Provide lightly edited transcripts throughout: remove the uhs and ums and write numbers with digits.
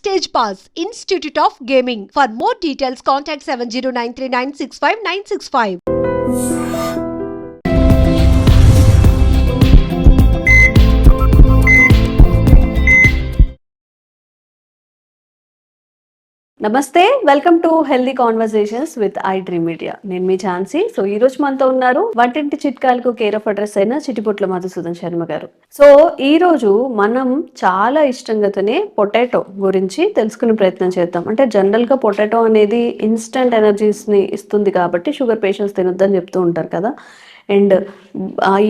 Stage Pass, Institute of Gaming. For more details, contact 709396596. నమస్తే, welcome to healthy conversations with I dream media. నేను మీ Jhansi. So ఈ రోజు మనతో ఉన్నారు వంటింటి చిట్కాలకు కేర్ ఆఫ్ అడ్రస్ అయిన చిటిపొట్ల మధుసూదన్ శర్మ గారు. సో ఈ రోజు మనం చాలా ఇష్టంగా తినే పొటాటో గురించి తెలుసుకునే ప్రయత్నం చేద్దాం. అంటే జనరల్ గా పొటాటో అనేది ఇన్స్టంట్ ఎనర్జీస్ ని ఇస్తుంది కాబట్టి షుగర్ పేషెంట్స్ తినొద్దని చెప్తూ ఉంటారు కదా. అండ్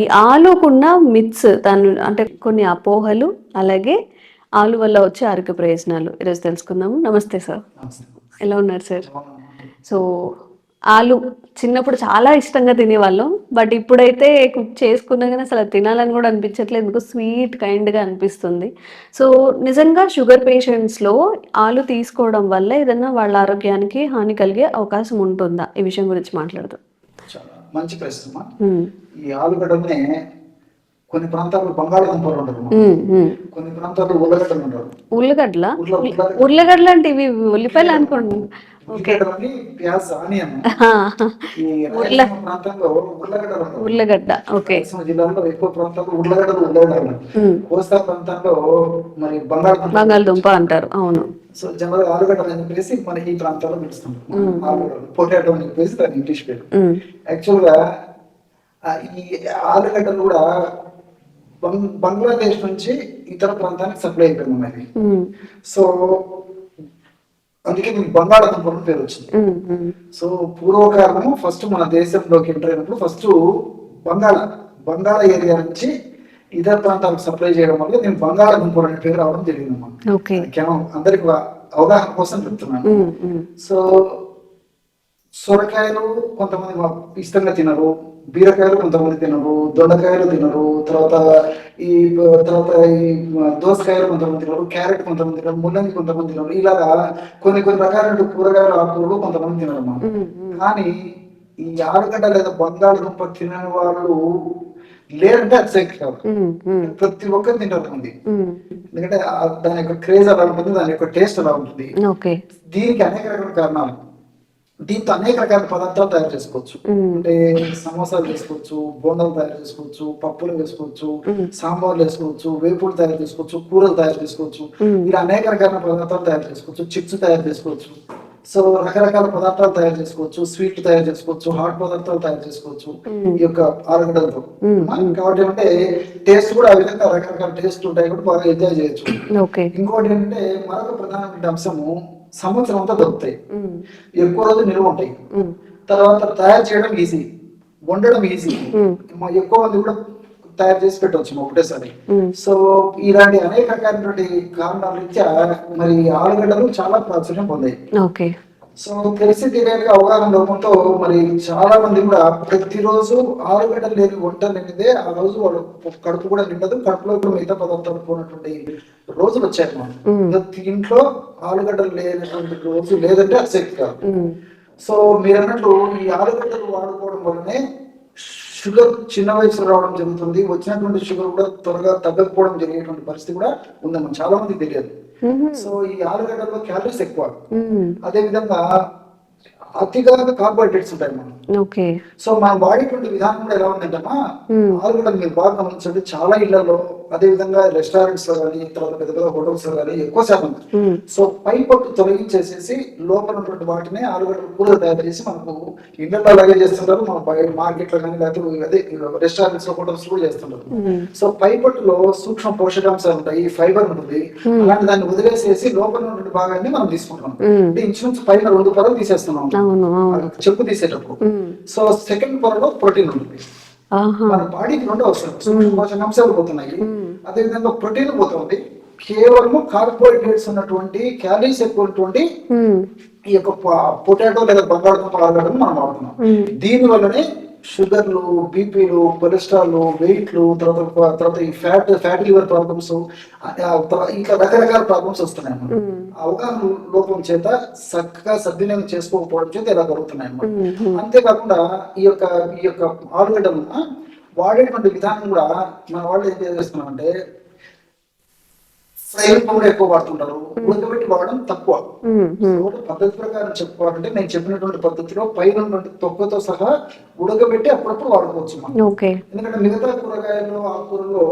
ఈ ఆలుకున్న మిత్స్, దాని అంటే కొన్ని అపోహలు, అలాగే ఆలు వల్ల వచ్చే ఆరోగ్య ప్రయోజనాలు ఈరోజు తెలుసుకుందాము. నమస్తే సార్, ఎలా ఉన్నారు సార్? సో ఆలు చిన్నప్పుడు చాలా ఇష్టంగా తినేవాళ్ళం, బట్ ఇప్పుడైతే కుక్ చేసుకున్నా కానీ అసలు తినాలని కూడా అనిపించట్లేదు, ఎందుకు స్వీట్ కైండ్గా అనిపిస్తుంది. సో నిజంగా షుగర్ పేషెంట్స్లో ఆలు తీసుకోవడం వల్ల ఏదైనా వాళ్ళ ఆరోగ్యానికి హాని కలిగే అవకాశం ఉంటుందా? ఈ విషయం గురించి మాట్లాడదాం. మంచి ప్రశ్న. ఈ ఆలుగడ్డనే కొన్ని ప్రాంతాల్లో బంగాళదుంపలు ఉండరు, కొన్ని ప్రాంతాల్లో ఉల్లగడ్డలు ఉండరు. ఉల్లగడ్డలు అంటే ఇవి ఉల్లిపాయలు అనుకోండి. ఉల్లగడ్డ జిల్లాలో ఎక్కువ ప్రాంతాల్లో ఉల్లగడ్డలు కోస్తా ప్రాంతాల్లో మరి బంగాళదుంప అంటారు. అవును. సో జనరల్ ఆలుగడ్డలు అని చెప్పేసి మన ఈ ప్రాంతాల్లో పిలుస్తుంటాం. పొటాటో అని చెప్పేసి దాని ఇంగ్లీష్ పేరు. యాక్చువల్ గా ఈ ఆలుగడ్డలు కూడా బంగ్లాదేశ్ నుంచి ఇతర ప్రాంతానికి సప్లై అయిపోయింది మరి. సో అందుకే దీనికి బంగాళదుంపలు పేరు వచ్చింది. సో పూర్వకాలము ఫస్ట్ మన దేశంలోకి ఎంటర్ అయినప్పుడు ఫస్ట్ బంగాళ ఏరియా నుంచి ఇతర ప్రాంతాలకు సప్లై చేయడం వల్ల దీనికి బంగాళదుంపలు అనే పేరు రావడం జరిగిందమ్మా. కేవలం అందరికి అవగాహన కోసం చెప్తున్నాను. సో సొరకాయలు కొంతమంది ఇష్టంగా తినరు, బీరకాయలు కొంతమంది తినరు, దొండకాయలు తినరు, తర్వాత ఈ దోసకాయలు కొంతమంది తినరు, క్యారెట్ కొంతమంది తినరు, ముల్లంగి కొంతమంది తినరు. ఇలాగా కొన్ని రకాలైన కూరగాయలు, ఆకుకూరలు కొంతమంది తినరు అన్నమాట. కానీ ఈ ఆలుగడ్డ లేదా బంగాళదుంప తినని వాళ్ళు లేదంటే అతిశక్తి కాదు, ప్రతి ఒక్కరు తింటారు మంది. ఎందుకంటే దాని యొక్క క్రేజ్ అలా ఉంటుంది, దాని యొక్క టేస్ట్ అలా ఉంటుంది. దీనికి అనేక రకాల కారణాలు. దీంతో అనేక రకాల పదార్థాలు తయారు చేసుకోవచ్చు. అంటే సమోసాలు వేసుకోవచ్చు, బోండాలు తయారు చేసుకోవచ్చు, పప్పులు వేసుకోవచ్చు, సాంబార్లు వేసుకోవచ్చు, వేపులు తయారు చేసుకోవచ్చు, కూరలు తయారు చేసుకోవచ్చు. ఇలా అనేక రకాల పదార్థాలు తయారు చేసుకోవచ్చు. చిప్స్ తయారు చేసుకోవచ్చు. సో రకరకాల పదార్థాలు తయారు చేసుకోవచ్చు, స్వీట్లు తయారు చేసుకోవచ్చు, హాట్ పదార్థాలు తయారు చేసుకోవచ్చు ఈ యొక్క ఆలుగడ్డలతో. కాబట్టి అంటే టేస్ట్ కూడా ఆ విధంగా రకరకాల టేస్ట్ ఉంటాయి కాబట్టి బాగా ఎంజాయ్ చేయొచ్చు. ఇంకోటి ఏంటంటే మరొక ప్రధానమైన అంశము, సంవత్సరం అంతా దొరుకుతాయి, ఎక్కువ రోజు నిల్వ ఉంటాయి. తర్వాత తయారు చేయడం ఈజీ, వండడం ఈజీ, ఎక్కువ మంది కూడా తయారు చేసి పెట్టవచ్చు ఒకటేసారి. సో ఇలాంటి అనేక రకాలైనటువంటి కారణాల రీత్యా మరి ఆలుగడ్డలు చాలా ప్రాచుర్యం పొందాయి. సో తెలిసి తెలియని అవగాహన లోపంతో మరి చాలా మంది కూడా ప్రతిరోజు ఆలుగడ్డలు లేని వంట లేనిదే ఆ రోజు వాళ్ళు కడుపు కూడా నిండదు, కడుపులో కూడా మిగతా పదార్థాలు పోయినటువంటి రోజులు వచ్చాయి. ప్రతి ఇంట్లో ఆలుగడ్డలు లేనటువంటి రోజు లేదంటే అసక్తి కాదు. సో మీరు అన్నట్లు ఈ ఆలుగడ్డలు వాడుకోవడం వల్లనే షుగర్ చిన్న వయసులో రావడం జరుగుతుంది. వచ్చినటువంటి షుగర్ కూడా త్వరగా తగ్గకపోవడం జరిగేటువంటి పరిస్థితి కూడా ఉందన్నమాట, చాలా మందికి తెలియదు. సో ఈ ఆలుగడ్డల్లో క్యాలరీస్ ఎక్కువ, అదే విధంగా అతిగా కార్బోహైడ్రేట్స్ ఉంటాయి మనం. సో మనం వాడేటువంటి విధానం కూడా ఎలా ఉందంటమ్మా, ఆలుగడ్డలు మీరు బాగా గమనించండి, చాలా ఇళ్లలో అదే విధంగా రెస్టారెంట్స్ లో కానీ తర్వాత పెద్ద పెద్ద హోటల్స్ లో కానీ ఎక్కువ శాతం సో పై పట్టు తొలగించేసేసి లోపల ఉన్నటువంటి వాటిని ఆలుగడ్డలు కూరలు తయారు చేసి మనకు ఇళ్లలో అలాగే చేస్తుంటారు, మన మార్కెట్ లో కానీ లేకపోతే అదే రెస్టారెంట్స్ లో హోటల్స్ కూడా చేస్తుంటారు. సో పై పట్టులో సూక్ష్మ పోషకాంశాలు ఉంటాయి, ఫైబర్ ఉంటుంది, అలాంటి దాన్ని వదిలేసేసి లోపల ఉన్నటువంటి భాగాన్ని మనం తీసుకుంటాం. అంటే ఇన్సూరెన్స్ పైన 2 పొరలు తీసేస్తున్నాం చెప్పు తీసేటప్పుడు. సో సెకండ్ పొరలో ప్రోటీన్ ఉంటుంది. మన బాడీకి 2 అవసరం, సూక్ష్మ పోషకాంశాలు పోతున్నాయి, అదే విధంగా ప్రోటీన్ పోతుంది. కేవలము కార్బోహైడ్రేట్స్ ఉన్నటువంటి క్యాలరీస్ ఎక్కువ ఈ యొక్క పొటాటో లేదా బంగాళదుంప ఆలుగడ్డలు మనం వాడుతున్నాం. దీని వల్లనే షుగర్లు, బీపీలు, కొలెస్ట్రాల్, వెయిట్లు, తర్వాత ఈ ఫ్యాటీ లివర్ ప్రాబ్లమ్స్, ఇంకా రకరకాల ప్రాబ్లమ్స్ వస్తున్నాయి అన్నమాట. అవగాహన లోపం చేత చక్కగా సద్వినియోగం చేసుకోకపోవడం చేత ఇలా జరుగుతున్నాయి అన్నమాట. అంతేకాకుండా ఈ యొక్క ఆలుగడ్డలు వాడేటువంటి విధానం కూడా మన వాళ్ళు ఏం చేస్తున్నామంటే ఫ్రై కూడా ఎక్కువ వాడుతుంటారు, ఉడకబెట్టి వాడడం తక్కువ. పద్ధతి ప్రకారం చెప్పుకోవాలంటే నేను చెప్పినటువంటి పద్ధతిలో పైన తొక్కతో సహా ఉడకబెట్టి అప్పుడప్పుడు వాడుకోవచ్చు మనం. ఎందుకంటే మిగతా కూరగాయలు ఆకుకూరలో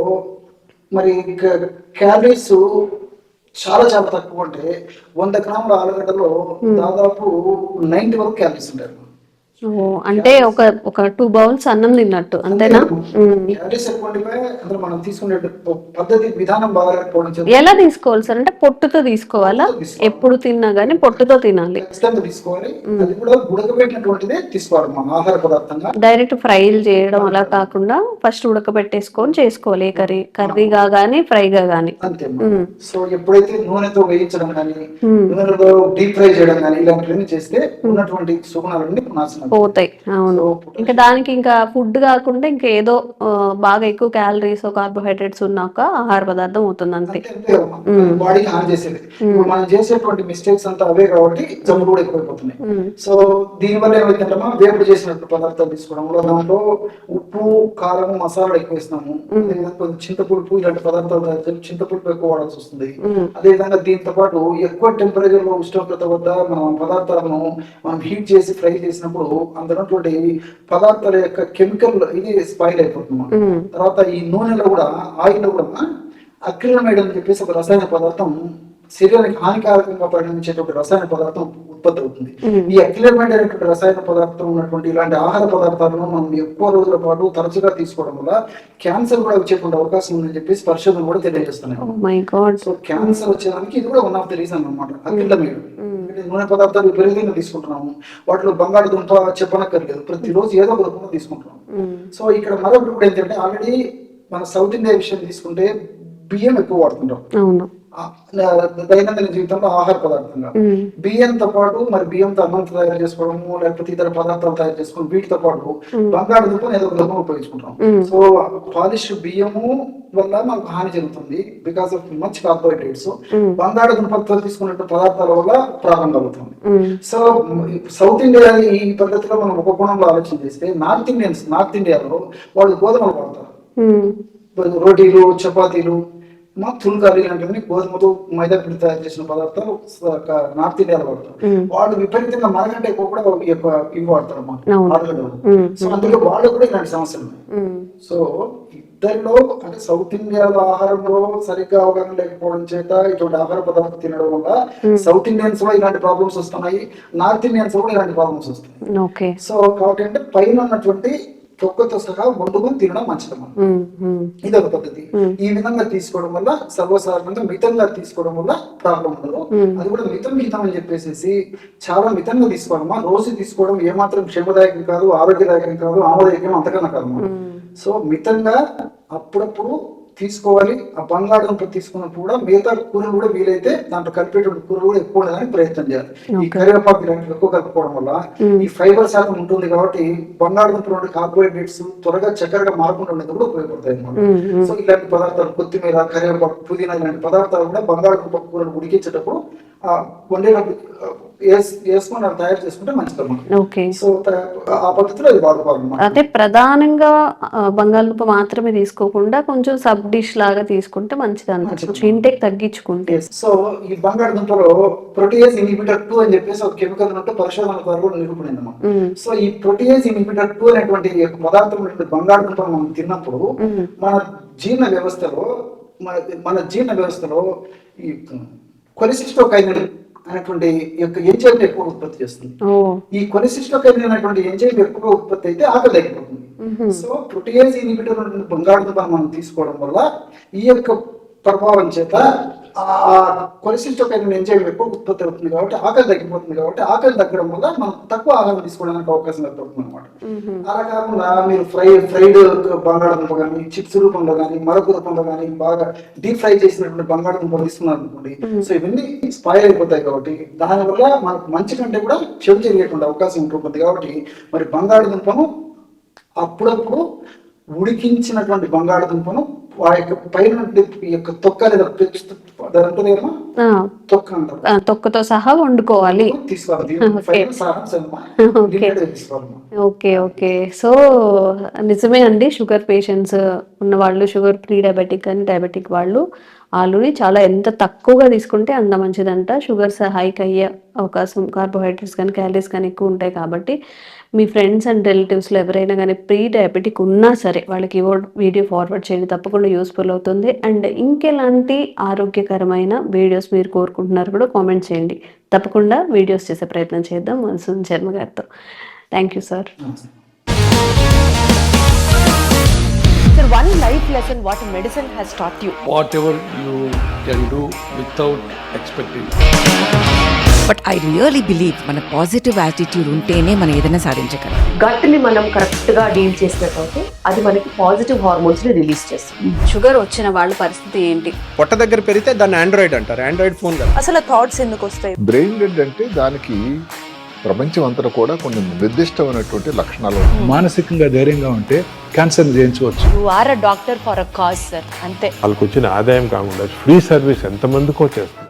మరి క్యాలరీస్ చాలా చాలా తక్కువ. అంటే 100 గ్రాముల ఆలుగడ్డలో దాదాపు 90 వరకు క్యాలరీస్ ఉంటాయి. అంటే ఒక 2 బౌల్స్ అన్నం తిన్నట్టు అంతేనా? మనం తీసుకునే పద్ధతి విధానం బాగా. ఎలా తీసుకోవాలి సార్? అంటే పొట్టుతో తీసుకోవాలా? ఎప్పుడు తిన్నా గానీ పొట్టుతో తినాలి. తీసుకోవాలి. అది కూడా ఉడకబెట్టినటువంటిదే తీసుకోవాలి మనం ఆహార పదార్థంగా. డైరెక్ట్ ఫ్రైలు చేయడం అలా కాకుండా ఫస్ట్ ఉడకబెట్టేసుకొని చేసుకోవాలి. కర్రీగా గానీ ఫ్రైగా గానీ. అంతే. సో ఎప్పుడైతే నూనెతో వేయించడం కానీ నూనెలో డీప్ ఫ్రై చేయడం కానీ ఇలాంటివన్నీ చేస్తే ఉన్నటువంటి సుగుణాలన్నీ నాశనం పోతాయి. అవును. ఇంకా దానికి ఇంకా ఫుడ్ కాకుండా ఇంకా ఏదో బాగా ఎక్కువ క్యాలరీస్ కార్బోహైడ్రేట్స్ ఉన్న ఒక ఆహార పదార్థం అవుతుంది అంతే. బాడీకి హాని చేసేది. ఇప్పుడు మనం చేసేటువంటి మిస్టేక్స్ అంతా అవే కాబట్టి జబ్బులు కూడా ఎక్కువైపోతున్నాయి. సో దీనివల్ల ఏమైతుంటే వేపుడు చేసినటువంటి పదార్థాలు తీసుకోవడం వల్ల దాంట్లో ఉప్పు కారం మసాలాలు ఎక్కువ ఇస్తున్నాము. కొంచెం చింతపులుపు ఇలాంటి పదార్థాలు తయారు చేసి చింతపులుపు ఎక్కువ వాడాల్సి వస్తుంది. అదేవిధంగా దీంతో పాటు ఎక్కువ టెంపరేచర్ లో ఉష్ణోగ్రత వద్ద మనం పదార్థాలను మనం హీట్ చేసి ఫ్రై చేసినప్పుడు అందులో పదార్థాల యొక్క కెమికల్ ఇది స్పాయిల్ అయిపోతుంది. తర్వాత ఈ నూనెలో కూడా ఆయిల్ లో కూడా అక్రిలమైడ్ అని చెప్పేసి ఒక రసాయన పదార్థం శరీరానికి హానికారకంగా పరిణమించేటువంటి రసాయన పదార్థం ఉత్పత్తి అవుతుంది. ఈ అక్రిలమైడ్ అనేటువంటి రసాయన పదార్థం ఉన్నటువంటి ఇలాంటి ఆహార పదార్థాలను మనం ఎక్కువ రోజుల పాటు తరచుగా తీసుకోవడం వల్ల క్యాన్సర్ కూడా వచ్చేటువంటి అవకాశం ఉందని చెప్పేసి పరిశోధనలు కూడా తెలియజేస్తున్నాయి. సో క్యాన్సర్ వచ్చేదానికి ఇది కూడా వన్ ఆఫ్ ది రీజన్ అనమాట. అక్రిలమైడ్ నూనె పదార్థాలు విపరీతంగా తీసుకుంటున్నాము. వాటిలో బంగాళదుంప చెప్పనక్కర్లేదు, ప్రతిరోజు ఏదో ఒక రూపంలో తీసుకుంటున్నాం. సో ఇక్కడ మరొకటి కూడా ఏంటంటే ఆల్రెడీ మన సౌత్ ఇండియా విషయం తీసుకుంటే బియ్యం ఎక్కువ వాడుతుంటాం దైనందిన జీవితంలో ఆహార పదార్థంగా. బియ్యంతో పాటు మరి బియ్యంతో అన్నం తయారు చేసుకోవడము లేకపోతే ఇతర పదార్థాలు తయారు చేసుకోవడం వీటితో పాటు బంగాళదుంప ఏదో ఒక రూపంలో ఉపయోగించుకుంటాం. సో పాలిష్ బియ్యము వల్ల మనకు హాని జరుగుతుంది బికాస్ ఆఫ్ మచ్ కార్బోహైడ్రేట్స్. బంగాళదుంపతో తీసుకున్నట్టు పదార్థాల వల్ల ప్రాబ్లం కలుగుతుంది. సో సౌత్ ఇండియా ఈ పద్ధతిలో మనం ఒక కోణంలో ఆలోచన చేస్తే నార్త్ ఇండియాలో వాళ్ళు గోధుమలు వాడతారు. రోటీలు చపాతీలు తుల్కాలు ఇలాంటివన్నీ గోధుమతో మైదా పిండి తయారు చేసిన పదార్థాలు నార్త్ ఇండియాలో వాడతారు. వాళ్ళు విపరీతంగా మనకంటే ఎక్కువ కూడా ఇవి వాడతారు అన్నమాట. సో అందులో వాళ్ళు కూడా ఇలాంటి సమస్యలు ఉన్నాయి. సో ఇద్దరిలో అంటే సౌత్ ఇండియాలో ఆహారంలో సరిగ్గా అవగాహన లేకపోవడం చేత ఇటువంటి ఆహార పదార్థాలు తినడం వల్ల సౌత్ ఇండియన్స్ లో ఇలాంటి ప్రాబ్లమ్స్ వస్తున్నాయి, నార్త్ ఇండియన్స్ లో కూడా ఇలాంటి ప్రాబ్లమ్స్ వస్తున్నాయి. సో కాబట్టి అంటే పైన ఉన్నటువంటి తొక్కతో సహా వండుకొని తినడం మంచిదమ్మా. ఇదొక పద్ధతి. ఈ విధంగా తీసుకోవడం వల్ల సర్వసాధారణంగా మితంగా తీసుకోవడం వల్ల ప్రాబ్లం ఉండదు. అది కూడా మితం అని చెప్పేసి చాలా మితంగా తీసుకోవాలమ్మా. రోజు తీసుకోవడం ఏమాత్రం క్షేమదాయకం కాదు, ఆరోగ్యదాయకం కాదు, ఆమోదాయకం అంతకన్నా కాదమ్మా. సో మితంగా అప్పుడప్పుడు తీసుకోవాలి. ఆ బంగాళదుంప తీసుకున్నప్పుడు కూడా మిగతా కూరలు కూడా వీలైతే దాంట్లో కలిపేటువంటి కూరలు కూడా ఎక్కువ ఉండడానికి ప్రయత్నం చేయాలి. ఈ కరివేపాకు ఇలాంటివి ఎక్కువ కలుపుకోవడం వల్ల ఈ ఫైబర్ శాతం ఉంటుంది కాబట్టి బంగాళదుంపలో ఉండే కార్బోహైడ్రేట్స్ త్వరగా చక్కెరగా మారకుండా ఉండేది కూడా ఉపయోగపడతాయి అన్నమాట. సో ఇలాంటి పదార్థాలు కొత్తిమీర కరివేపాకు పుదీనా ఇలాంటి పదార్థాలు కూడా బంగాళదుంప కూరలు ఉడికించేటప్పుడు వండేటప్పుడు వేసుకొని తయారు చేసుకుంటే మంచిది. సో ఆ పద్ధతిలో అది వాడుకోవాలి. అదే ప్రధానంగా బంగాళదుంప మాత్రమే తీసుకోకుండా కొంచెం సబ్ డిష్ లాగా తీసుకుంటే మంచిది అన్నమాట, ఇంటేక్ తగ్గించుకుంటే. సో ఈ బంగాళదుంపలో ప్రోటీయేజ్ ఇన్హిబిటర్ 2 అని చెప్పేసి ఒక కెమికల్ ఉన్నట్టు పరిశోధన ద్వారా నిరూపణైందన్నమాట. సో ఈ ప్రోటీయేజ్ ఇన్హిబిటర్ 2 అనేటువంటి పదార్థం బంగాళదుంప మనం తిన్నప్పుడు మన జీర్ణ వ్యవస్థలో ఈ కొలెసిస్టోకైన్ అనేటువంటి ఎంజైమ్ ఎక్కువ ఉత్పత్తి చేస్తుంది. ఈ కొలెసిస్టోకైన్ అనేటువంటి ఎంజైమ్ ఎక్కువ ఉత్పత్తి అయితే ఆకలి తగ్గిపోతుంది. సో ప్రోటీయేజ్ ఇన్హిబిటర్ బంగాళదుంప మనం తీసుకోవడం వల్ల ఈ యొక్క ప్రభావం చేత కొలెసిస్టోకైన్ ఎంజైమ్ ఎక్కువ ఉత్పత్తి అవుతుంది కాబట్టి ఆకలి తగ్గిపోతుంది. కాబట్టి ఆకలి తగ్గడం వల్ల మనం తక్కువ ఆహారం తీసుకోవడానికి అవకాశం ఏర్పడుతుంది అనమాట. అలా కాకుండా మీరు ఫ్రైడ్ బంగాళదుంప కానీ చిప్స్ రూపంలో కానీ మరొక రూపంలో కానీ బాగా డీప్ ఫ్రై చేసినటువంటి బంగాళదుంపలు తీసుకున్నారు అనుకోండి, సో ఇవన్నీ స్పాయిల్ అయిపోతాయి. కాబట్టి దానివల్ల మనకు మంచి కంటే కూడా చెడు జరిగేటువంటి అవకాశం ఉంటుంది. కాబట్టి మరి బంగాళదుంపను అప్పుడప్పుడు ఉడికించినటువంటి బంగాళదుంపను ఆ యొక్క పైన యొక్క తొక్క లేదా తొక్కతో సహా వండుకోవాలి, తీసుకోవాలి. Okay okay. సో నిజమే అండి, షుగర్ పేషెంట్స్ ఉన్న వాళ్ళు, షుగర్ ప్రీ డయాబెటిక్ అని డయాబెటిక్ వాళ్ళు ఆలుని చాలా ఎంత తక్కువగా తీసుకుంటే అంత మంచిదంట. షుగర్స్ హైక్ అయ్యే అవకాశం, కార్బోహైడ్రేట్స్ కానీ క్యాలరీస్ కానీ ఎక్కువ ఉంటాయి. కాబట్టి మీ ఫ్రెండ్స్ అండ్ రిలేటివ్స్లో ఎవరైనా కానీ ప్రీ డయాబెటిక్ ఉన్నా సరే వాళ్ళకి వీడియో ఫార్వర్డ్ చేయండి, తప్పకుండా యూస్ఫుల్ అవుతుంది. అండ్ ఇంకెలాంటి ఆరోగ్యకరమైన వీడియోస్ మీరు కోరుకుంటున్నారు కూడా కామెంట్ చేయండి, తప్పకుండా వీడియోస్ చేసే ప్రయత్నం చేద్దాం మధుసూదన్ శర్మ గారితో. Thank you sir. Sir, one life lesson what medicine has taught you. Whatever you can do without expecting. But I really believe మన పాజిటివ్ యాటిట్యూడ్ ఉంటేనే మనం ఏదైనా సాధించగలం. గట్ని మనం కరెక్ట్గా డీల్ చేసినట్లయితే అది మనకి పాజిటివ్ హార్మోన్స్ని రిలీజ్ చేస్తుంది. షుగర్ వచ్చిన వాళ్ళ పరిస్థితి ఏంటి? పొట్ట దగ్గర పెరిగితే దాన్ని ఆండ్రాయిడ్ అంటారు, ఆండ్రాయిడ్ ఫోన్ కదా. అసలు థాట్స్ ఎందుకు వస్తాయి? బ్రెయిన్ డెడ్ అంటే దానికి ప్రపంచం అంతా కూడా కొన్ని నిర్దిష్టమైనటువంటి లక్షణాలు ఉన్నాయి. మానసికంగా ధైర్యంగా ఉంటే క్యాన్సర్ జయించవచ్చు. You are a doctor for a cause sir, అంతే. వాళ్ళకి వచ్చిన ఆదాయం కాకుండా ఫ్రీ సర్వీస్ ఎంతమందికో చేస్తారు.